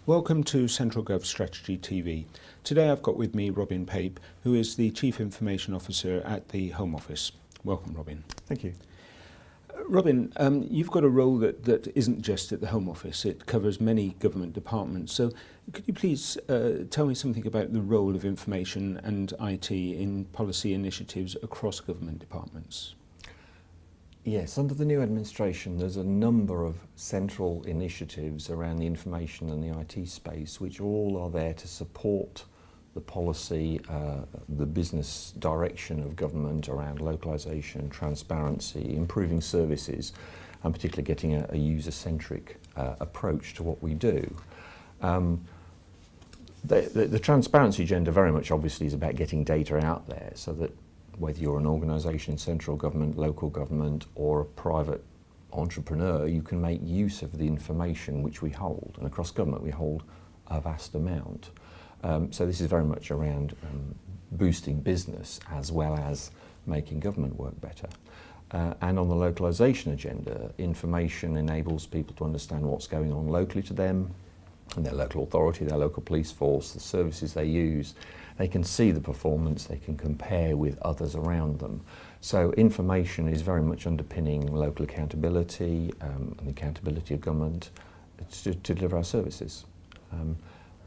Welcome to Central Gov Strategy TV. Today I've got with me Robin Pape, who is the Chief Information Officer at the Home Office. Welcome, Robin. Thank you. Robin, you've got a role that isn't just at the Home Office. It covers many government departments. So could you please tell me something about the role of information and IT in policy initiatives across government departments? Yes, under the new administration there's a number of central initiatives around the information and the IT space which all are there to support the policy, the business direction of government around localisation, transparency, improving services, and particularly getting a user-centric approach to what we do. The transparency agenda very much obviously is about getting data out there so that whether you're an organisation in central government, local government, or a private entrepreneur, you can make use of the information which we hold. And across government we hold a vast amount. So this is very much around boosting business as well as making government work better. And on the localisation agenda, information enables people to understand what's going on locally to them, and their local authority, their local police force, the services they use. They can see the performance, they can compare with others around them. So information is very much underpinning local accountability and the accountability of government to deliver our services.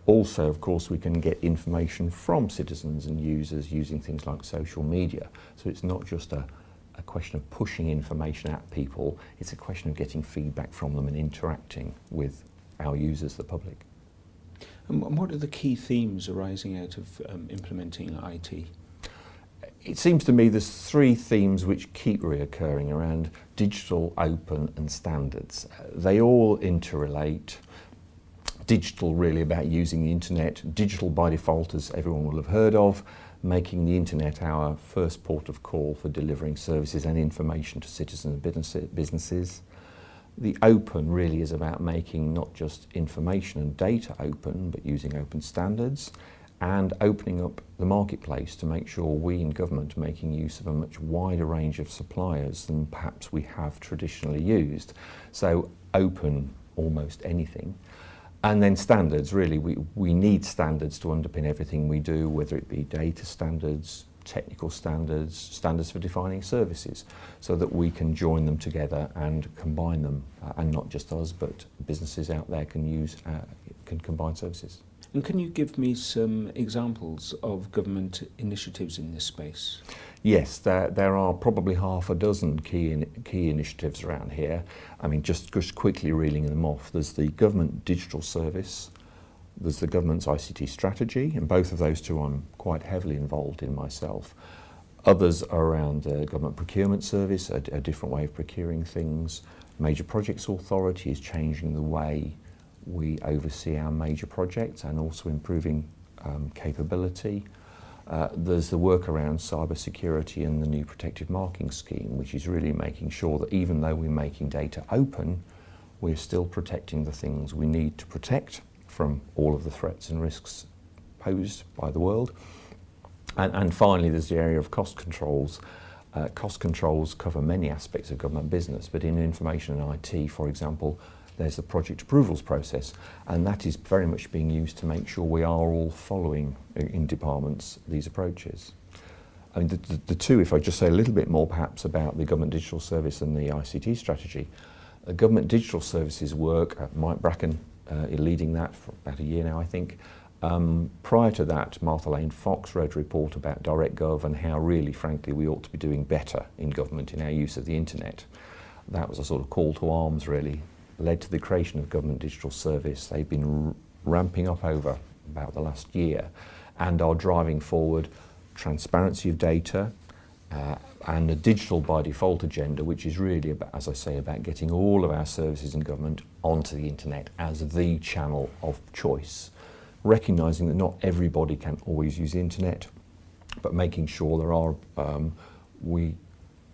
Also, of course, we can get information from citizens and users using things like social media. So it's not just a question of pushing information at people, it's a question of getting feedback from them and interacting with our users, the public. And what are the key themes arising out of implementing IT? It seems to me there's three themes which keep reoccurring around digital, open and standards. They all interrelate. Digital really about using the internet, digital by default as everyone will have heard of, making the internet our first port of call for delivering services and information to citizens and businesses. The open really is about making not just information and data open, but using open standards and opening up the marketplace to make sure we in government are making use of a much wider range of suppliers than perhaps we have traditionally used. So open almost anything. And then standards, really, we need standards to underpin everything we do, whether it be data standards, technical standards, standards for defining services, so that we can join them together and combine them, and not just us, but businesses out there can combine services. And can you give me some examples of government initiatives in this space? Yes, there are probably half a dozen key initiatives around here. I mean, just quickly reeling them off, there's the Government Digital Service, there's the government's ICT strategy, and both of those two I'm quite heavily involved in myself. Others are around the Government Procurement Service, a different way of procuring things. Major Projects Authority is changing the way we oversee our major projects and also improving capability. There's the work around cyber security and the new protective marking scheme, which is really making sure that even though we're making data open, we're still protecting the things we need to protect from all of the threats and risks posed by the world. And finally, there's the area of cost controls. Cost controls cover many aspects of government business, but in information and IT, for example, there's the project approvals process, and that is very much being used to make sure we are all following in departments these approaches. I mean, the two, if I just say a little bit more perhaps about the Government Digital Service and the ICT strategy, the Government Digital Services work, Mike Bracken leading that for about a year now, I think. Prior to that, Martha Lane Fox wrote a report about DirectGov and how really, frankly, we ought to be doing better in government in our use of the internet. That was a sort of call to arms, really, led to the creation of Government Digital Service. They've been ramping up over about the last year and are driving forward transparency of data and a digital by default agenda, which is really about, as I say, about getting all of our services in government onto the internet as the channel of choice, recognising that not everybody can always use the internet, but making sure there are we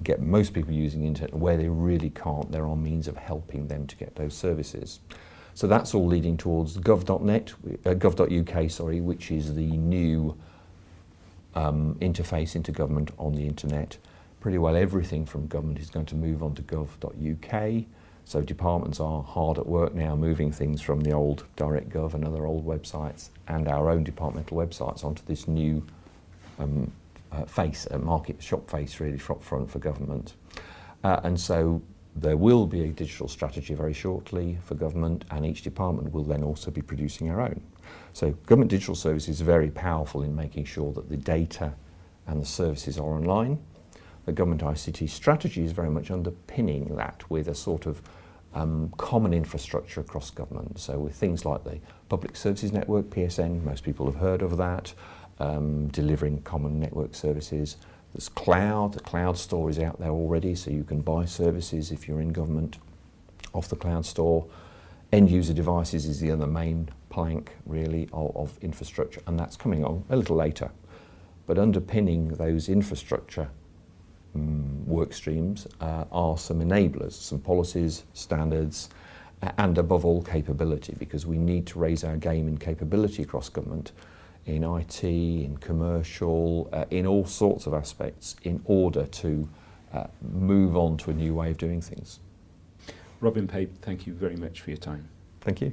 get most people using the internet, where they really can't, there are means of helping them to get those services. So that's all leading towards gov.uk, sorry, which is the new interface into government on the internet. Pretty well everything from government is going to move on to gov.uk. So departments are hard at work now moving things from the old DirectGov and other old websites and our own departmental websites onto this new market shop face, really, shop front for government. And so there will be a digital strategy very shortly for government, and each department will then also be producing our own. So government digital service is very powerful in making sure that the data and the services are online. The government ICT strategy is very much underpinning that with a sort of common infrastructure across government. So with things like the Public Services Network, PSN, most people have heard of that, delivering common network services. There's cloud, the cloud store is out there already, so you can buy services if you're in government off the cloud store. End user devices is the other main plank, really, of infrastructure, and that's coming on a little later. But underpinning those infrastructure work streams are some enablers, some policies, standards, and above all capability, because we need to raise our game in capability across government, in IT, in commercial, in all sorts of aspects, in order to move on to a new way of doing things. Robin Pape, thank you very much for your time. Thank you.